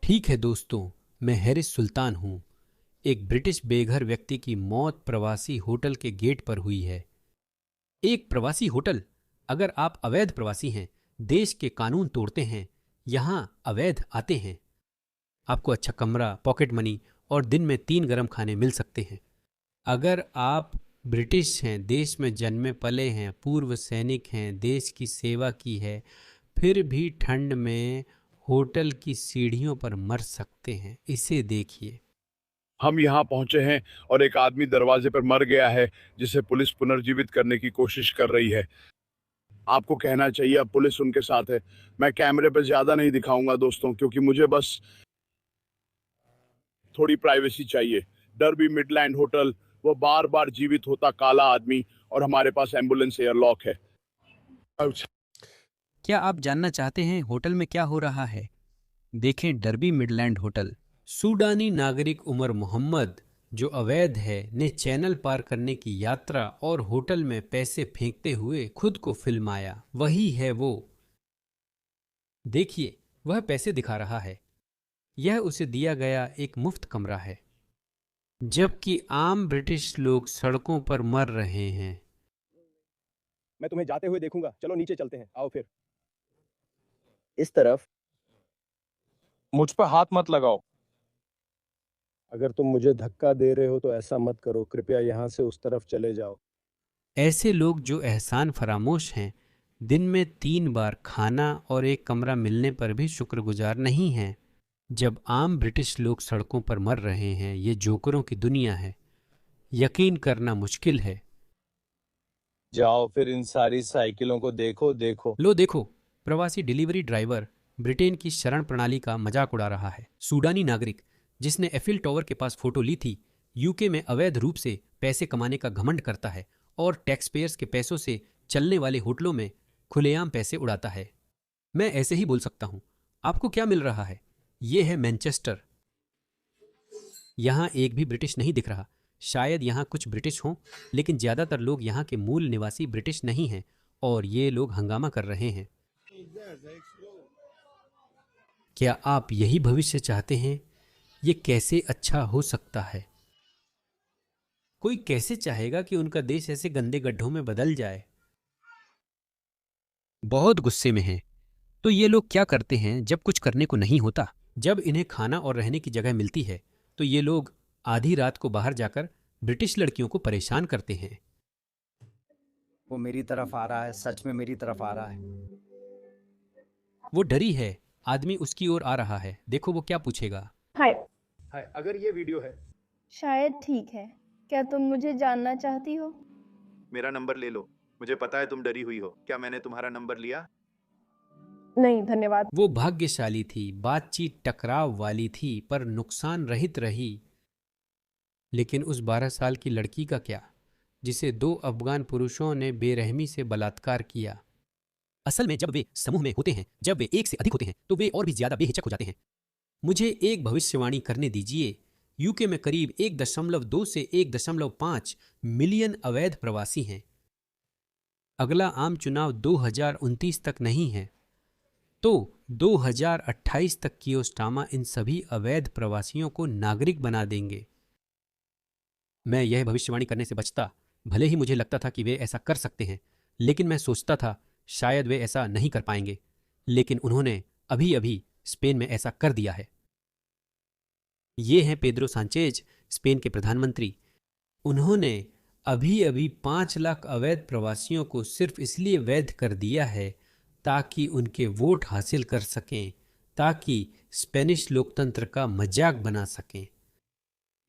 ठीक है दोस्तों, मैं हैरिस सुल्तान हूँ। एक ब्रिटिश बेघर व्यक्ति की मौत प्रवासी होटल के गेट पर हुई है। एक प्रवासी होटल? अगर आप अवैध प्रवासी हैं, देश के कानून तोड़ते हैं, यहाँ अवैध आते हैं, आपको अच्छा कमरा, पॉकेट मनी और दिन में 3 गरम खाने मिल सकते हैं। अगर आप ब्रिटिश हैं, देश में जन्मे पले हैं, पूर्व सैनिक हैं, देश की सेवा की है, फिर भी ठंड में होटल की सीढ़ियों पर मर सकते हैं। इसे देखिए। हम यहाँ पहुंचे हैं और एक आदमी दरवाजे पर मर गया है जिसे पुलिस पुनर्जीवित करने की कोशिश कर रही है। आपको कहना चाहिए अब पुलिस उनके साथ है। मैं कैमरे पर ज्यादा नहीं दिखाऊंगा दोस्तों, क्योंकि मुझे बस थोड़ी प्राइवेसी चाहिए। डर्बी मिडलैंड होटल, वो बार बार जीवित होता काला आदमी, और हमारे पास एम्बुलेंस एयरलॉक है। क्या आप जानना चाहते हैं होटल में क्या हो रहा है? देखें डर्बी मिडलैंड होटल। सूडानी नागरिक उमर मोहम्मद, जो अवैध है, ने चैनल पार करने की यात्रा और होटल में पैसे फेंकते हुए खुद को फिल्माया। वही है वो। देखिए, वह पैसे दिखा रहा है। यह उसे दिया गया एक मुफ्त कमरा है, जबकि आम ब्रिटिश लोग सड़कों पर मर रहे हैं। मैं तुम्हें जाते हुए देखूंगा। चलो नीचे चलते हैं, आओ फिर। इस तरफ। मुझ पर हाथ मत लगाओ। अगर तुम मुझे धक्का दे रहे हो तो ऐसा मत करो। कृपया यहाँ से उस तरफ चले जाओ। ऐसे लोग जो एहसान फरामोश हैं, दिन में 3 बार खाना और एक कमरा मिलने पर भी शुक्रगुजार नहीं हैं। जब आम ब्रिटिश लोग सड़कों पर मर रहे हैं, ये जोकरों की दुनिया है। यकीन करना मुश्किल है। जाओ फिर इन सारी साइकिलों को देखो देखो। लो देखो, प्रवासी डिलीवरी ड्राइवर ब्रिटेन की शरण प्रणाली का मजाक उड़ा रहा है। सूडानी नागरिक जिसने एफिल टावर के पास फोटो ली थी, यूके में अवैध रूप से पैसे कमाने का घमंड करता है और टैक्स पेयर्स के पैसों से चलने वाले होटलों में खुलेआम पैसे उड़ाता है। मैं ऐसे ही बोल सकता हूं। आपको क्या मिल रहा है? यह है मैनचेस्टर। यहां एक भी ब्रिटिश नहीं दिख रहा। शायद यहाँ कुछ ब्रिटिश हों, लेकिन ज़्यादातर लोग यहाँ के मूल निवासी ब्रिटिश नहीं हैं और ये लोग हंगामा कर रहे हैं। क्या आप यही भविष्य चाहते हैं? ये कैसे अच्छा हो सकता है? कोई कैसे चाहेगा कि उनका देश ऐसे गंदे गड्ढों में बदल जाए? बहुत गुस्से में हैं। तो ये लोग क्या करते हैं जब कुछ करने को नहीं होता? जब इन्हें खाना और रहने की जगह मिलती है, तो ये लोग आधी रात को बाहर जाकर ब्रिटिश लड़कियों को परेशान करते हैं। वो मेरी तरफ आ रहा है, सच में मेरी तरफ आ रहा है। वो डरी है। आदमी उसकी ओर आ रहा है। देखो वो क्या पूछेगा। हाय। हाय, अगर ये वीडियो है। शायद ठीक है। क्या तुम मुझे जानना चाहती हो? मेरा नंबर ले लो। मुझे पता है तुम डरी हुई हो। क्या मैंने तुम्हारा नंबर लिया? नहीं धन्यवाद। वो भाग्यशाली थी। बातचीत टकराव वाली थी पर नुकसान रहित रही। लेकिन उस 12 साल की लड़की का क्या, जिसे 2 अफगान पुरुषों ने बेरहमी से बलात्कार किया? असल में जब वे समूह में होते हैं, जब वे एक से अधिक होते हैं, तो वे और भी ज्यादा बेहिचक हो जाते हैं। मुझे एक भविष्यवाणी करने दीजिए। यूके में करीब 1.2 से 1.5 मिलियन अवैध प्रवासी हैं। अगला आम चुनाव 2029 तक नहीं है, तो 2028 तक कीयोस्टामा इन सभी अवैध प्रवासियों को नागरिक बना देंगे। मैं यह भविष्यवाणी करने से बचता, भले ही मुझे लगता था कि वे ऐसा कर सकते हैं, लेकिन मैं सोचता था शायद वे ऐसा नहीं कर पाएंगे। लेकिन उन्होंने अभी अभी स्पेन में ऐसा कर दिया है। ये हैं पेद्रो सांचेज, स्पेन के प्रधानमंत्री। उन्होंने अभी अभी 5 लाख अवैध प्रवासियों को सिर्फ इसलिए वैध कर दिया है ताकि उनके वोट हासिल कर सकें, ताकि स्पेनिश लोकतंत्र का मजाक बना सकें।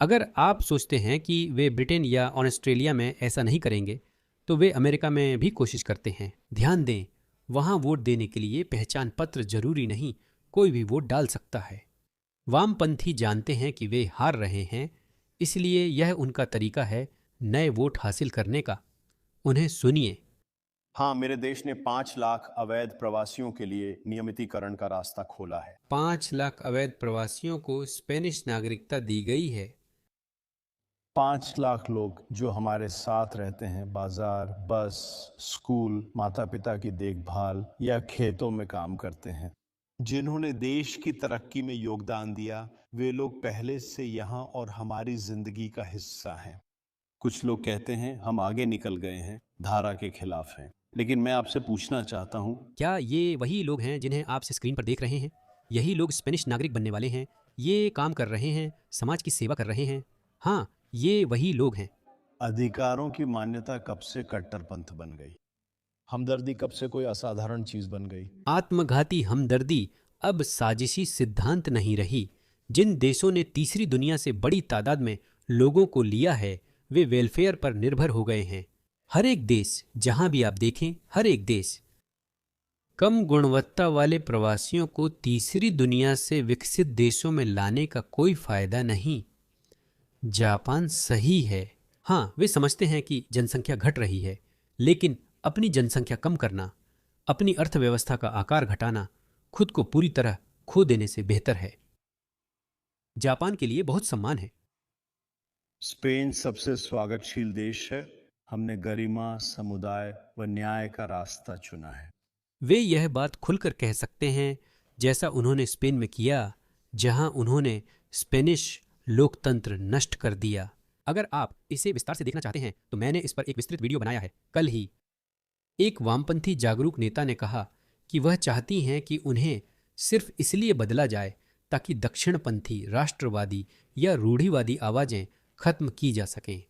अगर आप सोचते हैं कि वे ब्रिटेन या ऑस्ट्रेलिया में ऐसा नहीं करेंगे, तो वे अमेरिका में भी कोशिश करते हैं। ध्यान दें, वहां वोट देने के लिए पहचान पत्र जरूरी नहीं, कोई भी वोट डाल सकता है। वामपंथी जानते हैं कि वे हार रहे हैं, इसलिए यह उनका तरीका है नए वोट हासिल करने का। उन्हें सुनिए। हाँ, मेरे देश ने 5 लाख अवैध प्रवासियों के लिए नियमितीकरण का रास्ता खोला है। 5 लाख अवैध प्रवासियों को स्पेनिश नागरिकता दी गई है। 5 लाख लोग जो हमारे साथ रहते हैं, बाजार, बस, स्कूल, माता पिता की देखभाल या खेतों में काम करते हैं। जिन्होंने देश की तरक्की में योगदान दिया, वे लोग पहले से यहाँ और हमारी जिंदगी का हिस्सा हैं। कुछ लोग कहते हैं हम आगे निकल गए हैं, धारा के खिलाफ हैं, लेकिन मैं आपसे पूछना चाहता हूँ, क्या ये वही लोग हैं जिन्हें आप स्क्रीन पर देख रहे हैं? यही लोग स्पेनिश नागरिक बनने वाले हैं, ये काम कर रहे हैं, समाज की सेवा कर रहे हैं। हाँ, ये वही लोग हैं। अधिकारों की मान्यता कब से कट्टरपंथ बन गई? हमदर्दी कब से कोई असाधारण चीज बन गई? आत्मघाती हमदर्दी अब साजिशी सिद्धांत नहीं रही। जिन देशों ने तीसरी दुनिया से बड़ी तादाद में लोगों को लिया है, वे वेलफेयर पर निर्भर हो गए हैं। हर एक देश, जहां भी आप देखें, हर एक देश कम गुणवत्ता वाले प्रवासियों को तीसरी दुनिया से विकसित देशों में लाने का कोई फायदा नहीं। जापान सही है। हाँ, वे समझते हैं कि जनसंख्या घट रही है, लेकिन अपनी जनसंख्या कम करना, अपनी अर्थव्यवस्था का आकार घटाना, खुद को पूरी तरह खो देने से बेहतर है। जापान के लिए बहुत सम्मान है। स्पेन सबसे स्वागतशील देश है। हमने गरिमा, समुदाय व न्याय का रास्ता चुना है। वे यह बात खुलकर कह सकते हैं, जैसा उन्होंने स्पेन में किया, जहां उन्होंने स्पेनिश लोकतंत्र नष्ट कर दिया। अगर आप इसे विस्तार से देखना चाहते हैं तो मैंने इस पर एक विस्तृत वीडियो बनाया है। कल ही एक वामपंथी जागरूक नेता ने कहा कि वह चाहती हैं कि उन्हें सिर्फ इसलिए बदला जाए ताकि दक्षिणपंथी, राष्ट्रवादी या रूढ़िवादी आवाजें खत्म की जा सकें।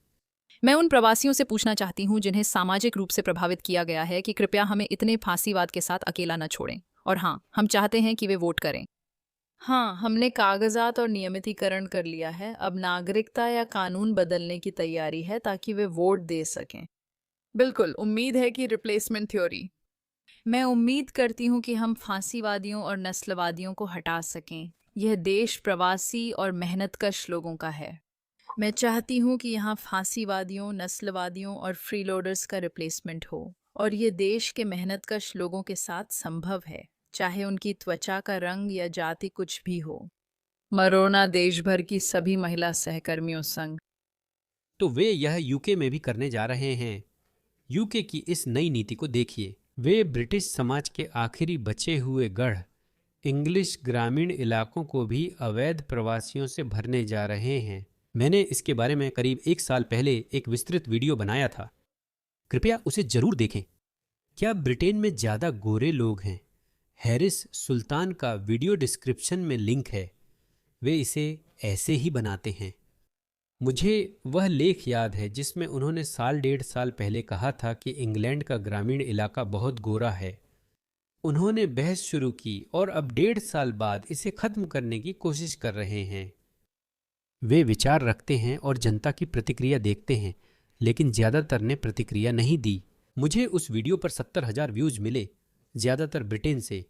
मैं उन प्रवासियों से पूछना चाहती हूँ जिन्हें सामाजिक रूप से प्रभावित किया गया है कि कृपया हमें इतने फांसीवाद के साथ अकेला न छोड़ें। और हाँ, हम चाहते हैं कि वे वोट करें। हाँ, हमने कागजात और नियमितीकरण कर लिया है। अब नागरिकता या कानून बदलने की तैयारी है ताकि वे वोट दे सकें। बिल्कुल, उम्मीद है कि रिप्लेसमेंट थ्योरी। मैं उम्मीद करती हूँ कि हम फांसीवादियों और नस्लवादियों को हटा सकें। यह देश प्रवासी और मेहनतकश लोगों का है। मैं चाहती हूँ कि यहाँ फांसीवादियों, नस्लवादियों और फ्रीलोडर्स का रिप्लेसमेंट हो, और ये देश के मेहनतकश लोगों के साथ संभव है, चाहे उनकी त्वचा का रंग या जाति कुछ भी हो। मरोना देश भर की सभी महिला सहकर्मियों संग। तो वे यह यूके में भी करने जा रहे हैं। यूके की इस नई नीति को देखिए। वे ब्रिटिश समाज के आखिरी बचे हुए गढ़, इंग्लिश ग्रामीण इलाकों को भी अवैध प्रवासियों से भरने जा रहे हैं। मैंने इसके बारे में करीब 1 साल पहले एक विस्तृत वीडियो बनाया था, कृपया उसे जरूर देखें। क्या ब्रिटेन में ज़्यादा गोरे लोग हैं? हैरिस सुल्तान का वीडियो डिस्क्रिप्शन में लिंक है। वे इसे ऐसे ही बनाते हैं। मुझे वह लेख याद है जिसमें उन्होंने 1.5 साल पहले कहा था कि इंग्लैंड का ग्रामीण इलाका बहुत गोरा है। उन्होंने बहस शुरू की और अब 1.5 साल बाद इसे खत्म करने की कोशिश कर रहे हैं। वे विचार रखते हैं और जनता की प्रतिक्रिया देखते हैं, लेकिन ज़्यादातर ने प्रतिक्रिया नहीं दी। मुझे उस वीडियो पर 70,000 व्यूज़ मिले, ज़्यादातर ब्रिटेन से,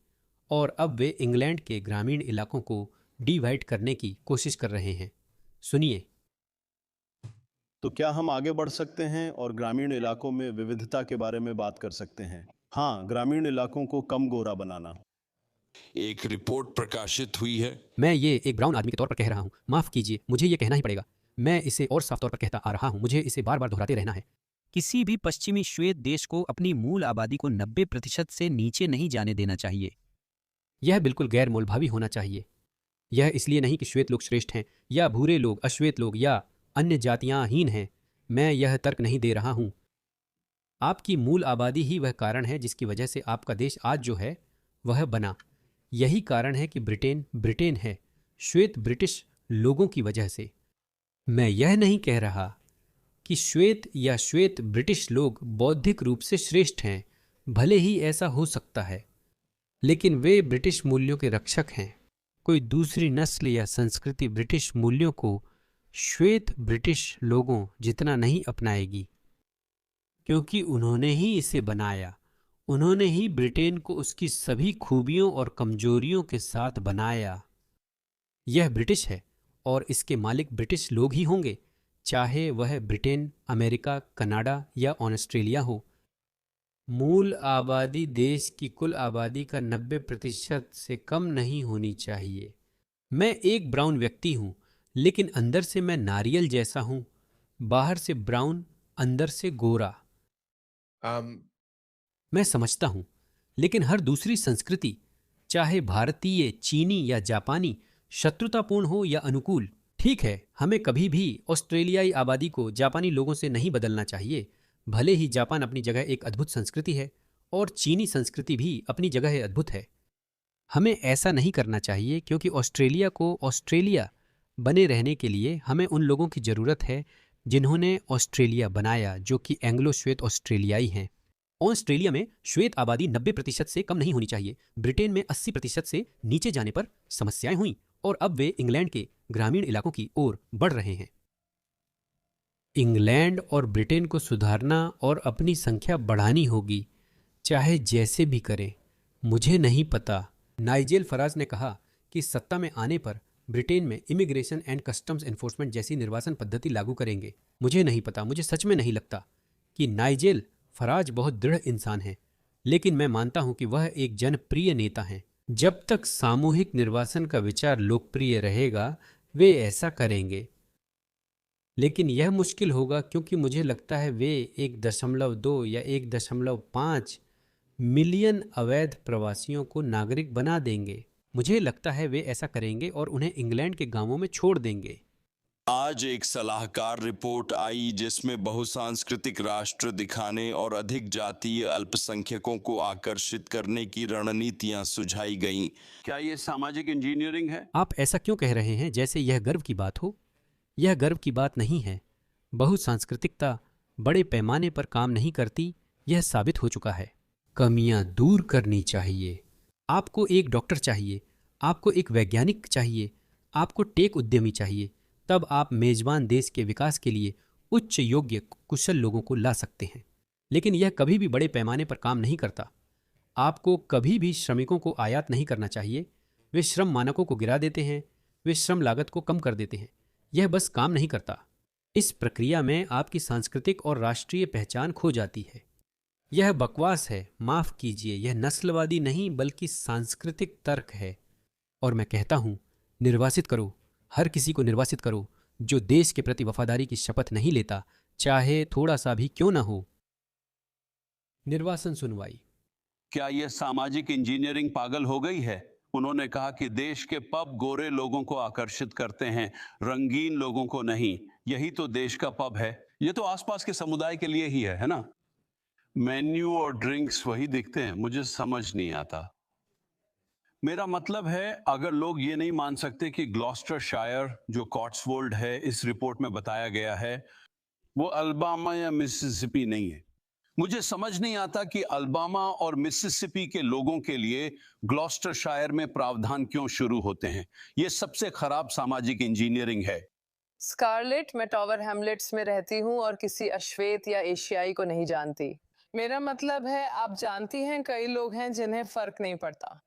और अब वे इंग्लैंड के ग्रामीण इलाकों को डिवाइड करने की कोशिश कर रहे हैं। सुनिए। तो क्या हम आगे बढ़ सकते हैं और ग्रामीण इलाकों में विविधता के बारे में बात कर सकते हैं? हाँ, ग्रामीण इलाकों को कम गोरा बनाना। एक रिपोर्ट प्रकाशित हुई है। मैं ये एक ब्राउन आदमी के तौर पर कह रहा हूँ, माफ़ कीजिए, मुझे ये कहना ही पड़ेगा। मैं इसे और साफ तौर पर कहता आ रहा हूँ, मुझे इसे बार बार दोहराते रहना है। किसी भी पश्चिमी श्वेत देश को अपनी मूल आबादी को 90% से नीचे नहीं जाने देना चाहिए। यह बिल्कुल गैर मोलभावी होना चाहिए। यह इसलिए नहीं कि श्वेत लोग श्रेष्ठ हैं या भूरे लोग, अश्वेत लोग या अन्य जातियाँ हीन हैं। मैं यह तर्क नहीं दे रहा हूँ। आपकी मूल आबादी ही वह कारण है जिसकी वजह से आपका देश आज जो है वह बना। यही कारण है कि ब्रिटेन ब्रिटेन है, श्वेत ब्रिटिश लोगों की वजह से। मैं यह नहीं कह रहा कि श्वेत या श्वेत ब्रिटिश लोग बौद्धिक रूप से श्रेष्ठ हैं, भले ही ऐसा हो सकता है, लेकिन वे ब्रिटिश मूल्यों के रक्षक हैं। कोई दूसरी नस्ल या संस्कृति ब्रिटिश मूल्यों को श्वेत ब्रिटिश लोगों जितना नहीं अपनाएगी, क्योंकि उन्होंने ही इसे बनाया। उन्होंने ही ब्रिटेन को उसकी सभी खूबियों और कमजोरियों के साथ बनाया। यह ब्रिटिश है और इसके मालिक ब्रिटिश लोग ही होंगे, चाहे वह ब्रिटेन, अमेरिका, कनाडा या ऑस्ट्रेलिया हो। मूल आबादी देश की कुल आबादी का 90% से कम नहीं होनी चाहिए। मैं एक ब्राउन व्यक्ति हूँ, लेकिन अंदर से मैं नारियल जैसा हूँ। बाहर से ब्राउन, अंदर से गोरा। मैं समझता हूँ, लेकिन हर दूसरी संस्कृति चाहे भारतीय, चीनी या जापानी, शत्रुतापूर्ण हो या अनुकूल। ठीक है, हमें कभी भी ऑस्ट्रेलियाई आबादी को जापानी लोगों से नहीं बदलना चाहिए। भले ही जापान अपनी जगह एक अद्भुत संस्कृति है और चीनी संस्कृति भी अपनी जगह अद्भुत है। हमें ऐसा नहीं करना चाहिए, क्योंकि ऑस्ट्रेलिया को ऑस्ट्रेलिया बने रहने के लिए हमें उन लोगों की ज़रूरत है जिन्होंने ऑस्ट्रेलिया बनाया, जो कि एंग्लो श्वेत ऑस्ट्रेलियाई हैं। ऑस्ट्रेलिया में श्वेत आबादी 90% से कम नहीं होनी चाहिए। ब्रिटेन में 80% से नीचे जाने पर समस्याएं हुईं और अब वे इंग्लैंड के ग्रामीण इलाकों की ओर बढ़ रहे हैं। इंग्लैंड और ब्रिटेन को सुधारना और अपनी संख्या बढ़ानी होगी, चाहे जैसे भी करें। मुझे नहीं पता। नाइजेल फराज ने कहा कि सत्ता में आने पर ब्रिटेन में इमिग्रेशन एंड कस्टम्स एनफोर्समेंट जैसी निर्वासन पद्धति लागू करेंगे। मुझे नहीं पता, मुझे सच में नहीं लगता कि नाइजेल फराज बहुत दृढ़ इंसान है, लेकिन मैं मानता हूं कि वह एक जनप्रिय नेता हैं। जब तक सामूहिक निर्वासन का विचार लोकप्रिय रहेगा, वे ऐसा करेंगे। लेकिन यह मुश्किल होगा, क्योंकि मुझे लगता है वे 1.2 या 1.5 मिलियन अवैध प्रवासियों को नागरिक बना देंगे। मुझे लगता है वे ऐसा करेंगे और उन्हें इंग्लैंड के गांवों में छोड़ देंगे। आज एक सलाहकार रिपोर्ट आई जिसमें बहुसांस्कृतिक राष्ट्र दिखाने और अधिक जातीय अल्पसंख्यकों को आकर्षित करने की रणनीतियां सुझाई गईं। क्या ये सामाजिक इंजीनियरिंग है? आप ऐसा क्यों कह रहे हैं जैसे यह गर्व की बात हो? यह गर्व की बात नहीं है। बहुसांस्कृतिकता बड़े पैमाने पर काम नहीं करती, यह साबित हो चुका है। कमियां दूर करनी चाहिए। आपको एक डॉक्टर चाहिए, आपको एक वैज्ञानिक चाहिए, आपको टेक उद्यमी चाहिए। तब आप मेजबान देश के विकास के लिए उच्च योग्य कुशल लोगों को ला सकते हैं। लेकिन यह कभी भी बड़े पैमाने पर काम नहीं करता। आपको कभी भी श्रमिकों को आयात नहीं करना चाहिए। वे श्रम मानकों को गिरा देते हैं, वे श्रम लागत को कम कर देते हैं। यह बस काम नहीं करता। इस प्रक्रिया में आपकी सांस्कृतिक और राष्ट्रीय पहचान खो जाती है। यह बकवास है, माफ कीजिए, यह नस्लवादी नहीं बल्कि सांस्कृतिक तर्क है। और मैं कहता हूं, निर्वासित करो, हर किसी को निर्वासित करो जो देश के प्रति वफादारी की शपथ नहीं लेता, चाहे थोड़ा सा भी क्यों ना हो। निर्वासन सुनवाई। क्या यह सामाजिक इंजीनियरिंग पागल हो गई है? उन्होंने कहा कि देश के पब गोरे लोगों को आकर्षित करते हैं, रंगीन लोगों को नहीं। यही तो देश का पब है। ये तो आसपास के समुदाय के लिए ही है ना? मेन्यू और ड्रिंक्स वही दिखते हैं। मुझे समझ नहीं आता। मेरा मतलब है, अगर लोग ये नहीं मान सकते कि ग्लॉस्टरशायर, जो कॉट्सवोल्ड है, इस रिपोर्ट में बताया गया है, वो अल्बामा या मिसिसिपी नहीं है। मुझे समझ नहीं आता कि अल्बामा और मिसिसिपी के लोगों के लिए ग्लॉस्टरशायर में प्रावधान क्यों शुरू होते हैं। ये सबसे खराब सामाजिक इंजीनियरिंग है। स्कारलेट, मैं टॉवर हैमलेट्स में रहती हूँ और किसी अश्वेत या एशियाई को नहीं जानती। मेरा मतलब है, आप जानती हैं, कई लोग हैं जिन्हें फर्क नहीं पड़ता।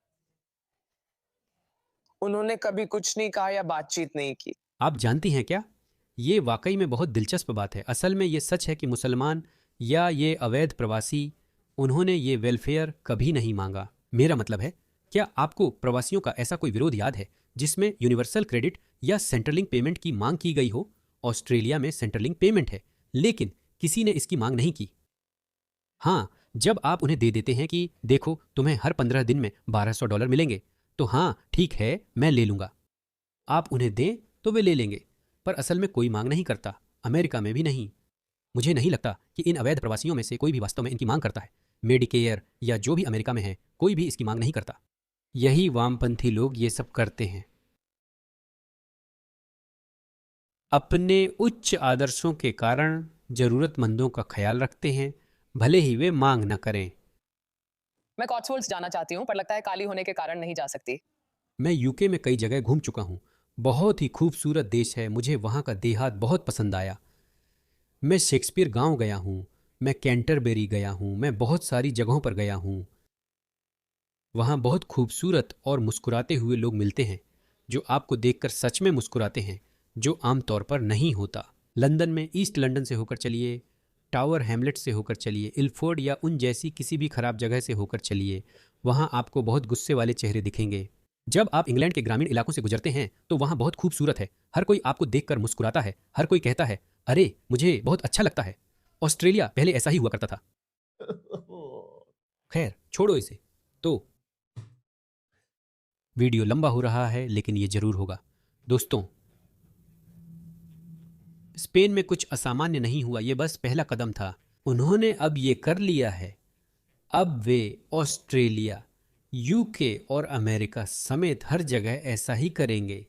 उन्होंने कभी कुछ नहीं कहा या बातचीत नहीं की। आप जानती हैं क्या, ये वाकई में बहुत दिलचस्प बात है। असल में ये सच है कि मुसलमान या ये अवैध प्रवासी, उन्होंने ये वेलफेयर कभी नहीं मांगा। मेरा मतलब है, क्या आपको प्रवासियों का ऐसा कोई विरोध याद है जिसमें यूनिवर्सल क्रेडिट या सेंट्रलिंक पेमेंट की मांग की गई हो? ऑस्ट्रेलिया में सेंट्रलिंक पेमेंट है, लेकिन किसी ने इसकी मांग नहीं की। हाँ, जब आप उन्हें दे देते हैं कि देखो तुम्हें हर 15 दिन में $1200 मिलेंगे, तो हाँ ठीक है, मैं ले लूँगा। आप उन्हें दें तो वे ले लेंगे, पर असल में कोई मांग नहीं करता, अमेरिका में भी नहीं। मुझे नहीं लगता कि इन अवैध प्रवासियों में से कोई भी वास्तव में इनकी मांग करता है। मेडिकेयर या जो भी अमेरिका में है, कोई भी इसकी मांग नहीं करता। यही वामपंथी लोग ये सब करते हैं। अपने उच्च आदर्शों के कारण जरूरतमंदों का ख्याल रखते हैं, भले ही वे मांग न करें। मैं कॉट्सवोल्ड्स जाना चाहती हूँ, पर लगता है काली होने के कारण नहीं जा सकती। मैं यूके में कई जगह घूम चुका हूँ। बहुत ही खूबसूरत देश है, मुझे वहाँ का देहात बहुत पसंद आया। मैं शेक्सपियर गांव गया हूँ, मैं कैंटरबेरी गया हूँ, मैं बहुत सारी जगहों पर गया हूँ। वहाँ बहुत खूबसूरत और मुस्कुराते हुए लोग मिलते हैं, जो आपको देखकर सच में मुस्कुराते हैं, जो आमतौर पर नहीं होता। लंदन में ईस्ट लंदन से होकर चलिए, टावर हैमलेट से होकर चलिए, इल्फोर्ड या उन जैसी किसी भी खराब जगह से होकर चलिए, वहाँ आपको बहुत गुस्से वाले चेहरे दिखेंगे। जब आप इंग्लैंड के ग्रामीण इलाकों से गुजरते हैं तो वहाँ बहुत खूबसूरत है। हर कोई आपको देखकर मुस्कुराता है, हर कोई कहता है अरे मुझे बहुत अच्छा लगता है। ऑस्ट्रेलिया पहले ऐसा ही हुआ करता था। खैर छोड़ो इसे। तो वीडियो लंबा हो रहा है लेकिन ये जरूर होगा। दोस्तों, स्पेन में कुछ असामान्य नहीं हुआ, ये बस पहला कदम था। उन्होंने अब ये कर लिया है। अब वे ऑस्ट्रेलिया, यूके और अमेरिका समेत हर जगह ऐसा ही करेंगे।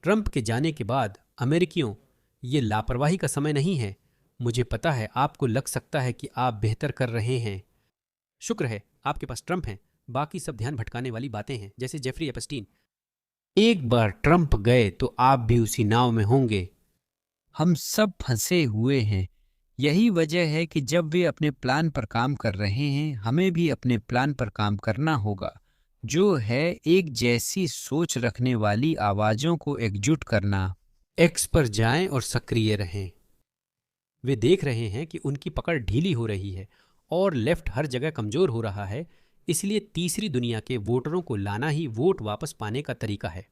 ट्रंप के जाने के बाद अमेरिकियों, ये लापरवाही का समय नहीं है। मुझे पता है आपको लग सकता है कि आप बेहतर कर रहे हैं। शुक्र है आपके पास ट्रंप हैं। बाकी सब ध्यान भटकाने वाली बातें हैं, जैसे जेफरी एपस्टीन। एक बार ट्रंप गए तो आप भी उसी नाव में होंगे। हम सब फंसे हुए हैं। यही वजह है कि जब वे अपने प्लान पर काम कर रहे हैं, हमें भी अपने प्लान पर काम करना होगा, जो है एक जैसी सोच रखने वाली आवाजों को एकजुट करना। एक्स पर जाएं और सक्रिय रहें। वे देख रहे हैं कि उनकी पकड़ ढीली हो रही है और लेफ्ट हर जगह कमजोर हो रहा है। इसलिए तीसरी दुनिया के वोटरों को लाना ही वोट वापस पाने का तरीका है।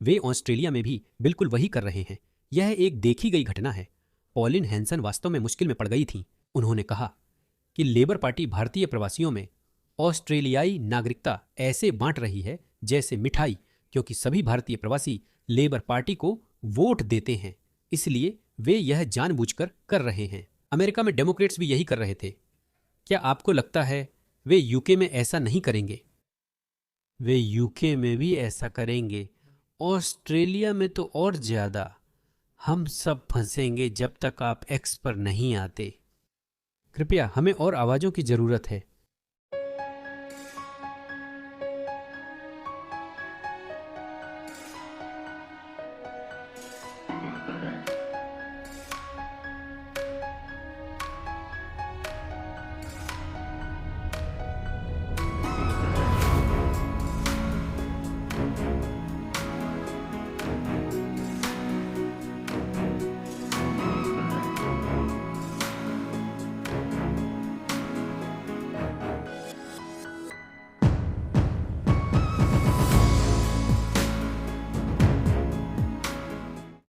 वे ऑस्ट्रेलिया में भी बिल्कुल वही कर रहे हैं। यह एक देखी गई घटना है। पॉलिन हैंसन वास्तव में मुश्किल में पड़ गई थी। उन्होंने कहा कि लेबर पार्टी भारतीय प्रवासियों में ऑस्ट्रेलियाई नागरिकता ऐसे बांट रही है जैसे मिठाई, क्योंकि सभी भारतीय प्रवासी लेबर पार्टी को वोट देते हैं। इसलिए वे यह जानबूझकर कर रहे हैं। अमेरिका में डेमोक्रेट्स भी यही कर रहे थे। क्या आपको लगता है वे यूके में ऐसा नहीं करेंगे? वे यूके में भी ऐसा करेंगे। ऑस्ट्रेलिया में तो और ज्यादा। हम सब फंसेंगे जब तक आप एक्स पर नहीं आते। कृपया, हमें और आवाजों की जरूरत है।